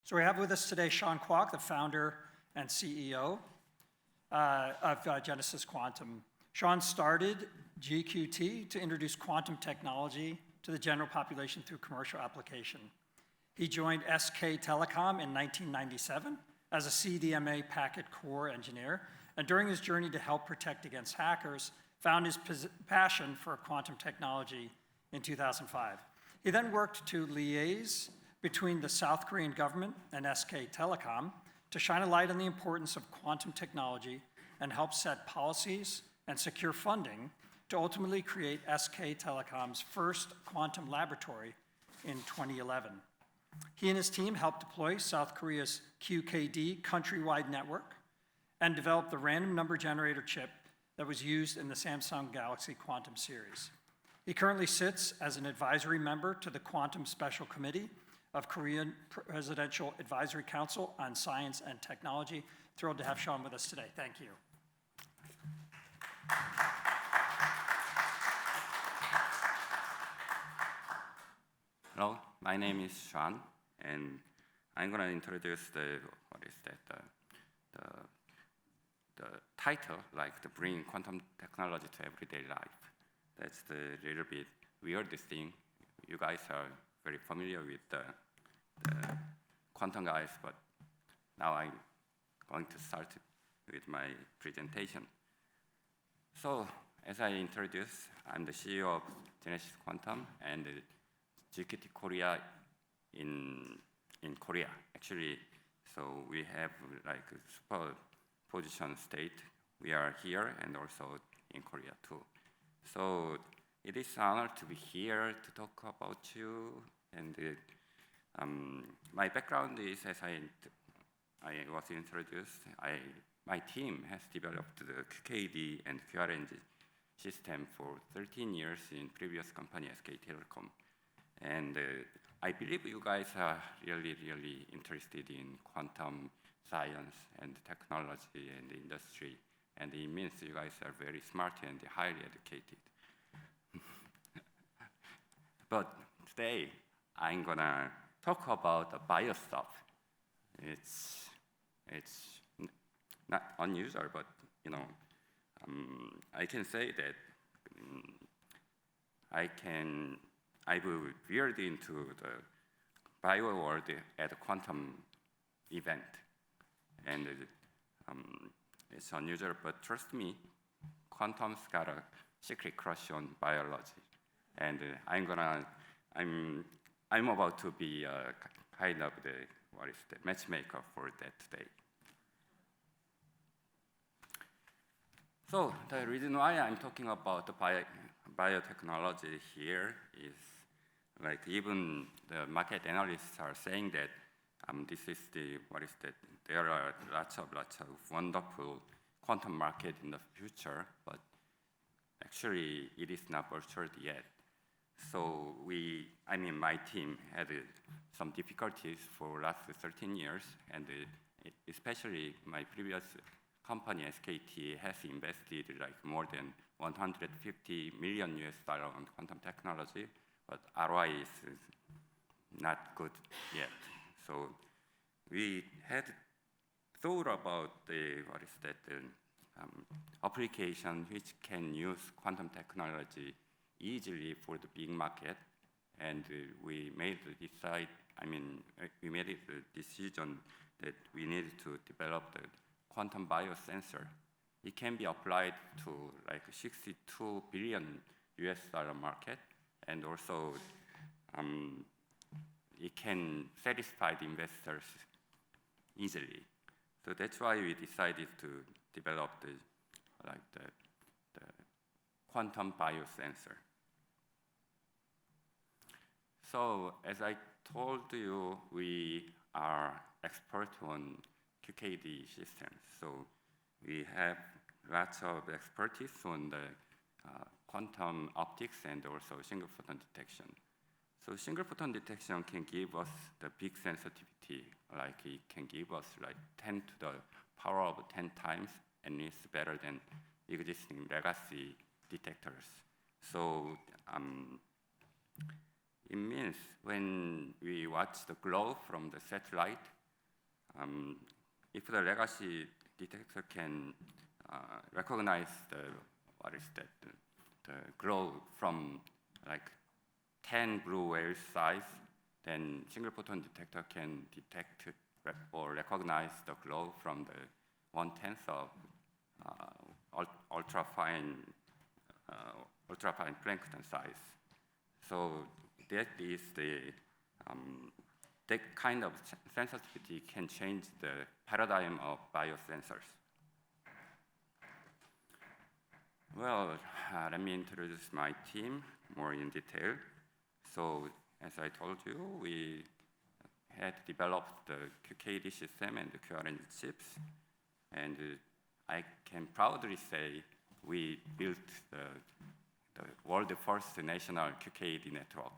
So we have with us today Sean Kwak, the founder and CEO of Genesis Quantum. Sean started GQT to introduce quantum technology to the general population through commercial application. He joined SK Telecom in 1997 as a CDMA packet core engineer, and during his journey to help protect against hackers, found his passion for quantum technology in 2005. He then worked to liaise between the South Korean government and SK Telecom to shine a light on the importance of quantum technology and help set policies and secure funding to ultimately create SK Telecom's first quantum laboratory in 2011. He and his team helped deploy South Korea's QKD countrywide network and develop the random number generator chip that was used in the Samsung Galaxy Quantum Series. He currently sits as an advisory member to the Quantum Special Committee of Korean Presidential Advisory Council on Science and Technology. Thrilled to have Sean with us today. Thank you. Hello, my name is Sean, and I'm going to introduce the title, like the bring quantum technology to everyday life. That's the little bit weirdest thing. You guys are very familiar with the quantum guys, but now I'm going to start with my presentation. So, as I introduced, I'm the CEO of Genesis Quantum and GQT Korea in Korea. Actually, so we have like a super position state. We are here and also in Korea too. So it is an honor to be here to talk about you. And my background is, as I was introduced, my team has developed the QKD and QRNG system for 13 years in previous company, SK Telecom. And I believe you guys are really, really interested in quantum science and technology and industry. And it means you guys are very smart and highly educated. But today, I'm gonna talk about the bio stuff. It's not unusual, but I can say that I will veered into the bio world at a quantum event, and it's unusual. But trust me, quantum's got a secret crush on biology, and I'm about to be kind of the matchmaker for that today. So the reason why I'm talking about the biotechnology here is like even the market analysts are saying that this is there are lots of wonderful quantum market in the future, but actually it is not matured yet. So my team had some difficulties for last 13 years, and especially my previous company, SKT, has invested like more than $150 million on quantum technology, but ROI is not good yet. So we had thought about the application which can use quantum technology easily for the big market, and we made the decision that we needed to develop the quantum biosensor. It can be applied to like $62 billion market, and also it can satisfy the investors easily. So that's why we decided to develop the quantum biosensor. So as I told you, we are expert on QKD systems. So we have lots of expertise on the quantum optics and also single photon detection. So single photon detection can give us the big sensitivity, like it can give us like 10 to the power of 10 times, and it's better than existing legacy detectors. So it means when we watch the glow from the satellite, if the legacy detector can recognize the glow from like 10 blue whales size, then single photon detector can detect or recognize the glow from the 1/10 of ultrafine plankton size. So that is that kind of sensitivity can change the paradigm of biosensors. Well, let me introduce my team more in detail. So, as I told you, we had developed the QKD system and the QRNG chips, and I can proudly say we built the world's first national QKD network.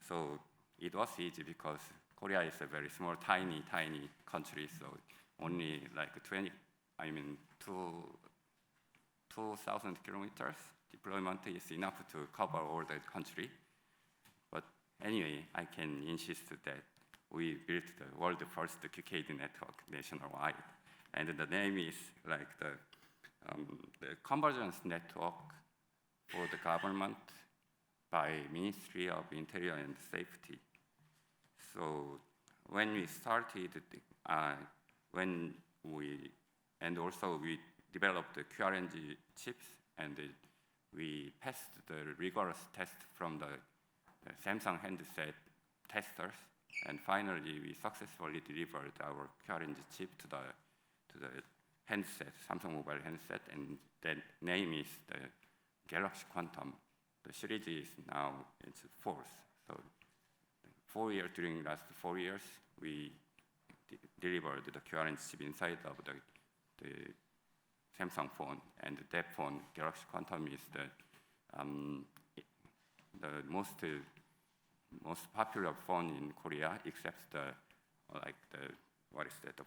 So it was easy because Korea is a very small, tiny country, so only like 2,000 kilometers deployment is enough to cover all the country. But anyway, I can insist that we built the world's first QKD network nationwide. And the name is like the convergence network for the government by Ministry of Interior and Safety. So when we started, we developed the QRNG chips, and we passed the rigorous test from the Samsung handset testers, and finally we successfully delivered our QRNG chip to the handset, Samsung mobile handset, and that name is the Galaxy Quantum. The series is now its fourth. So during last 4 years, we delivered the QRNG chip inside of the Samsung phone, and that phone, Galaxy Quantum, is the most popular phone in Korea, except the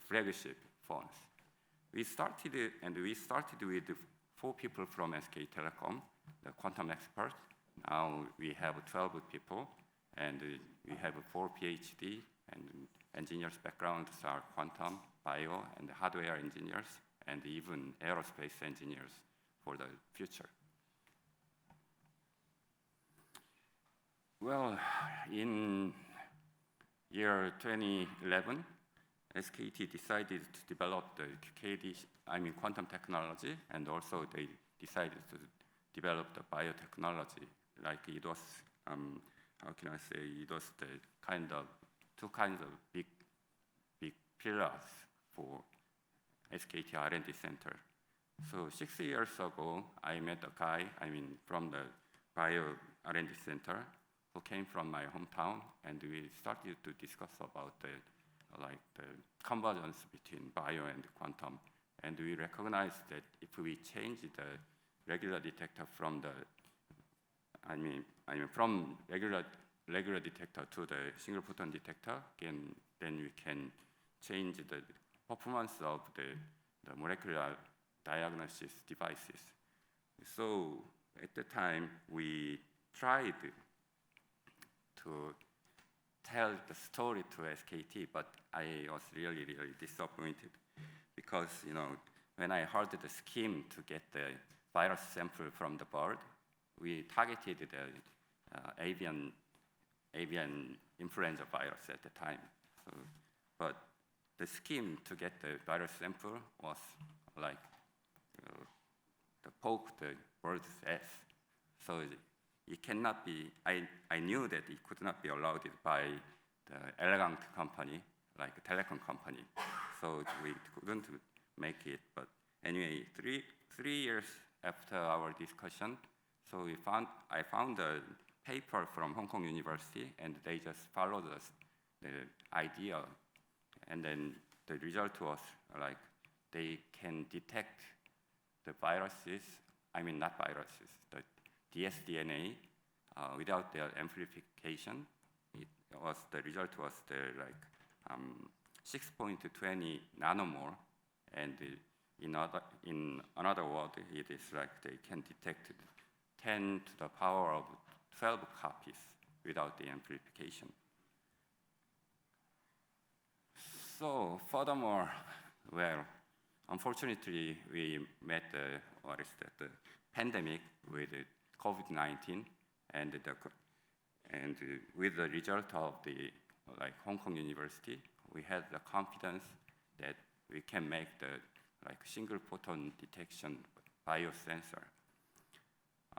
flagship phones. We started with 4 people from SK Telecom, the quantum experts. Now we have 12 people, and we have 4 PhD and engineers backgrounds are quantum, bio, and hardware engineers, and even aerospace engineers for the future. Well, in year 2011, SKT decided to develop the quantum technology, and also they decided to develop the biotechnology. Like it was, it was the two kinds of big pillars for SKT R&D Center. So 6 years ago, I met a guy, from the Bio R&D Center, who came from my hometown, and we started to discuss about the convergence between bio and quantum. And we recognized that if we change the regular detector from from regular detector to the single photon detector, then we can change the performance of the molecular diagnosis devices. So at the time, we tried to tell the story to SKT, but I was really disappointed because, when I heard the scheme to get the virus sample from the bird, we targeted the avian influenza virus at the time. But the scheme to get the virus sample was like to poke the bird's ass. So it cannot be, I knew that it could not be allowed by the elegant company, like a telecom company. So we couldn't make it. But anyway, three years after our discussion, so I found a paper from Hong Kong University, and they just followed the idea. And then the result was like they can detect the viruses, not viruses, the dsDNA without their amplification. The result was 6.20 nanomole, and in another word, it is like they can detect 10 to the power of 12 copies without the amplification. So furthermore, well, unfortunately, we met the pandemic with COVID-19, and with the result of the Hong Kong University, we had the confidence that we can make the single photon detection biosensor.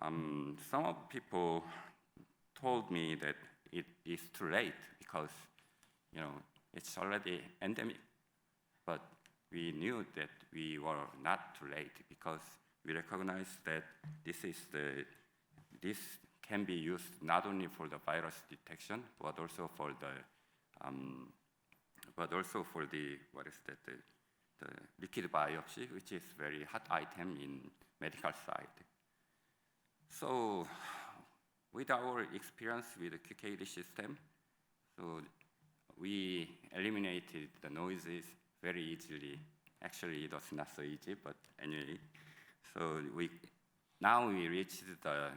Some of people told me that it is too late because it's already endemic. But we knew that we were not too late because we recognized that this can be used not only for the virus detection, but also for the liquid biopsy, which is very hot item in medical side. So with our experience with the QKD system, so we eliminated the noises very easily. Actually, it was not so easy, but anyway. So now we reached the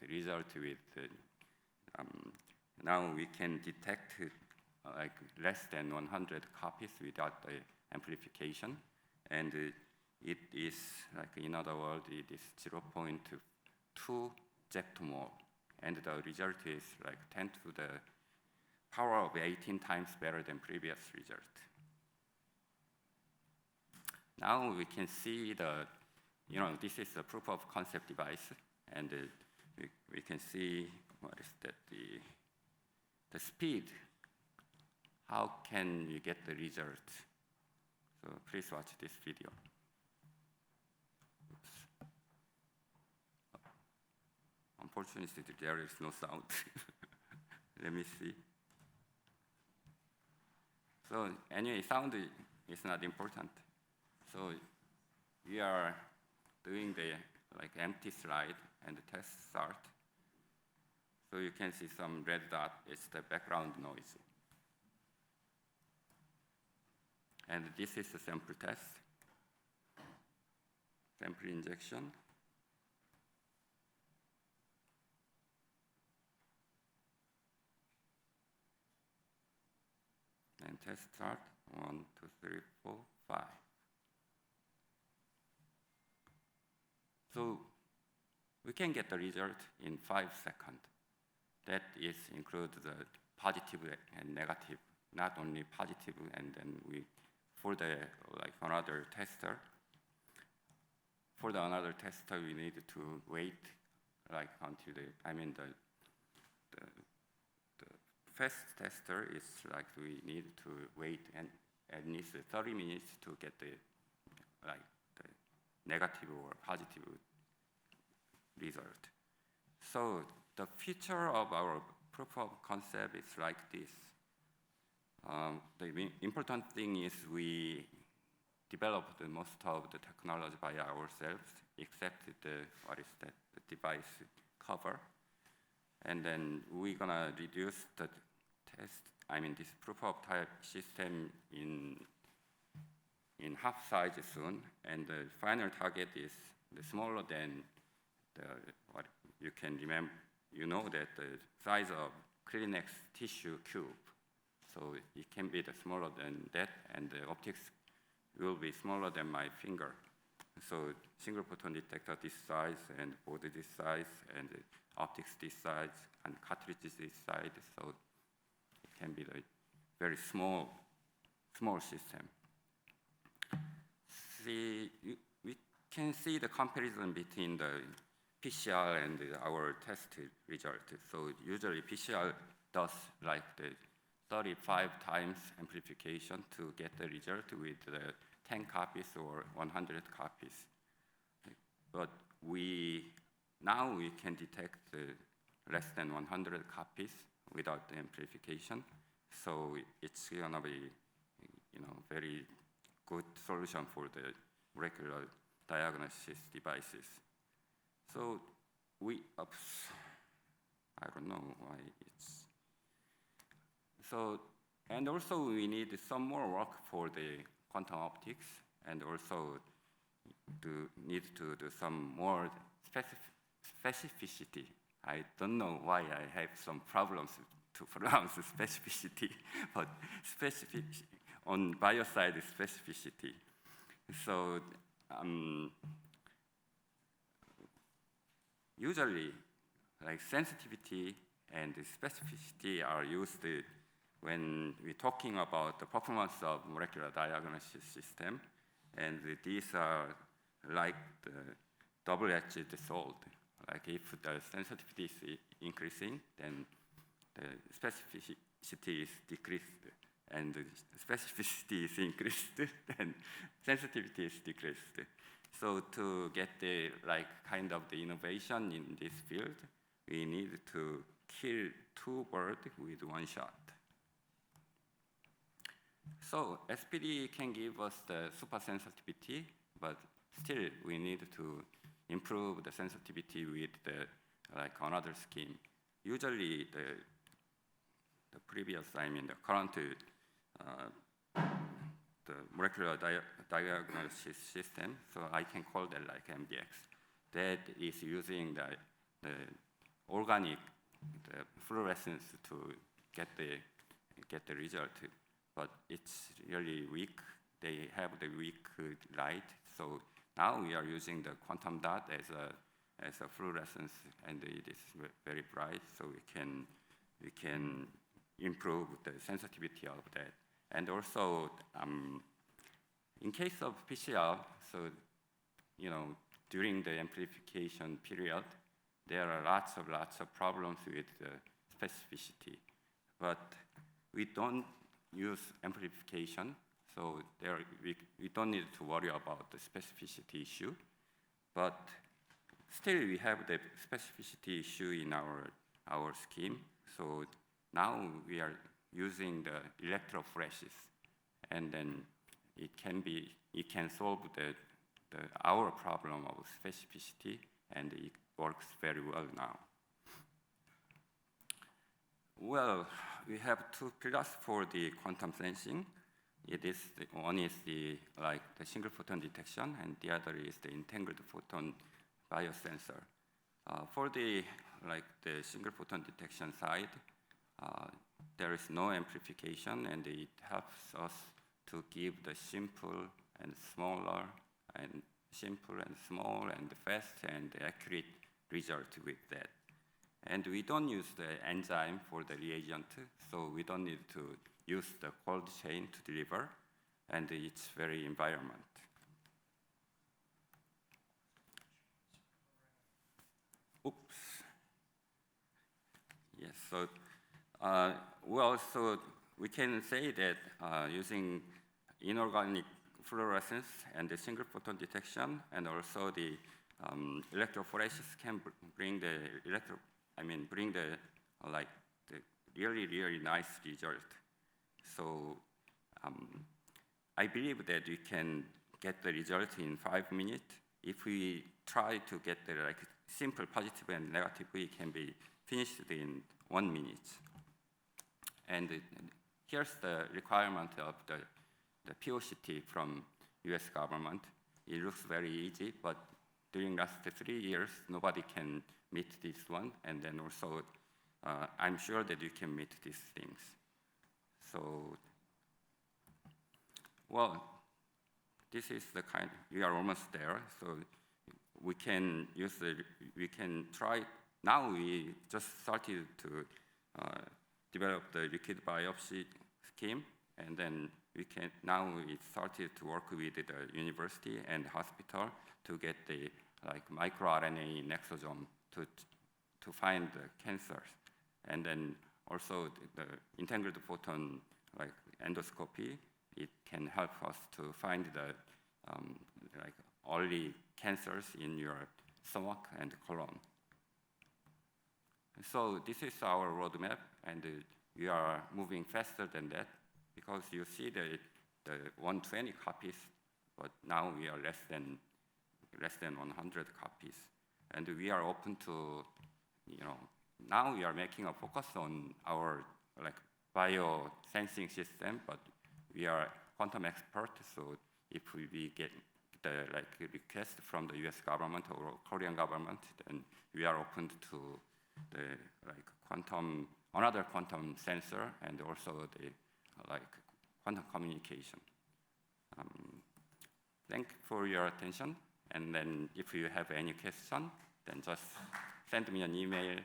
result with now we can detect less than 100 copies without the amplification, and it is in other words, it is 0.2 zeptomole, and the result is 10 to the power of 18 times better than previous result. Now we can see this is a proof of concept device, and we can see the speed. How can you get the result? So please watch this video. Oops. Unfortunately, there is no sound. Let me see. So anyway, sound is not important. So we are doing the empty slide and the test start. So you can see some red dot. It's the background noise. And this is the sample test, sample injection. And test start, 1, 2, 3, 4, 5. So we can get the result in 5 seconds. That is include the positive and negative, not only positive, and then for the another tester. For the another tester, we need to wait until the fast tester is we need to wait and at least 30 minutes to get the negative or positive result. So the future of our proof of concept is like this. The important thing is we developed most of the technology by ourselves, except the device cover. And then we're gonna reduce the this proof of type system in half size soon, and the final target is smaller than what you can remember. You know that the size of Kleenex tissue cube. So it can be smaller than that, and the optics will be smaller than my finger. So single photon detector this size, and board this size, and optics this size, and cartridges this size. So it can be a very small system. We can see the comparison between the PCR and our test result. So usually PCR does the 35 times amplification to get the result with 10 copies or 100 copies. But now we can detect less than 100 copies without the amplification. So it's gonna be, very good solution for the molecular diagnosis devices. So I don't know why it's. So, and also we need some more work for the quantum optics, and also need to do some more specificity. I don't know why I have some problems to pronounce specificity, but on bioside specificity. So usually, like sensitivity and specificity are used when we're talking about the performance of molecular diagnosis system, and these are like the double-edged sword. Like if the sensitivity is increasing, then the specificity is decreased, and the specificity is increased, then sensitivity is decreased. So to get the kind of the innovation in this field, we need to kill two birds with one shot. So SPD can give us the super sensitivity, but still we need to improve the sensitivity with the another scheme. Usually the previous, the current the molecular diagnosis system, so I can call that like MDX, that is using the organic fluorescence to get the result, but it's really weak. They have the weak light, so now we are using the quantum dot as a fluorescence, and it is very bright, so we can improve the sensitivity of that. And also, in case of PCR, so during the amplification period, there are lots of problems with specificity, but we don't use amplification, so we don't need to worry about the specificity issue. But still, we have the specificity issue in our scheme. So now we are using the electrophoresis, and then it can solve our problem of specificity, and it works very well now. Well, we have two pillars for the quantum sensing. One is the single photon detection, and the other is the integrated photon biosensor. For the single photon detection side, there is no amplification, and it helps us to give the simple and small and fast and accurate result with that. And we don't use the enzyme for the reagent, so we don't need to use the cold chain to deliver, and it's very environment. Oops. Yes, so, so we can say that using inorganic fluorescence and the single photon detection, and also the electrophoresis can bring the really nice result. So I believe that we can get the result in 5 minutes. If we try to get the simple positive and negative, it can be finished in 1 minute. And here's the requirement of the POCT from US government. It looks very easy, but during last 3 years, nobody can meet this one. And then also, I'm sure that you can meet these things. So, well, this is the we are almost there. So we can try. Now we just started to develop the liquid biopsy scheme, and then now we started to work with the university and hospital to get the microRNA nexosome to find the cancers, and then also the integrated photon endoscopy. It can help us to find the early cancers in your stomach and colon. So this is our roadmap, and we are moving faster than that, because you see the 120 copies, but now we are less than 100 copies, and we are open to, now we are making a focus on our biosensing system, but we are quantum experts, so if we get the request from the US government or Korean government, then we are open to the another quantum sensor, and also the quantum communication. Thank you for your attention. And then if you have any question, then just send me an email.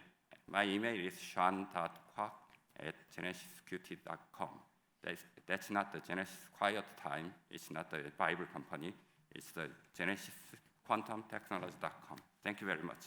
My email is sean.kwak@genesisqt.com. That's not the Genesis Quiet Time. It's not the Bible company. It's the Genesis Quantum Technology.com. Thank you very much.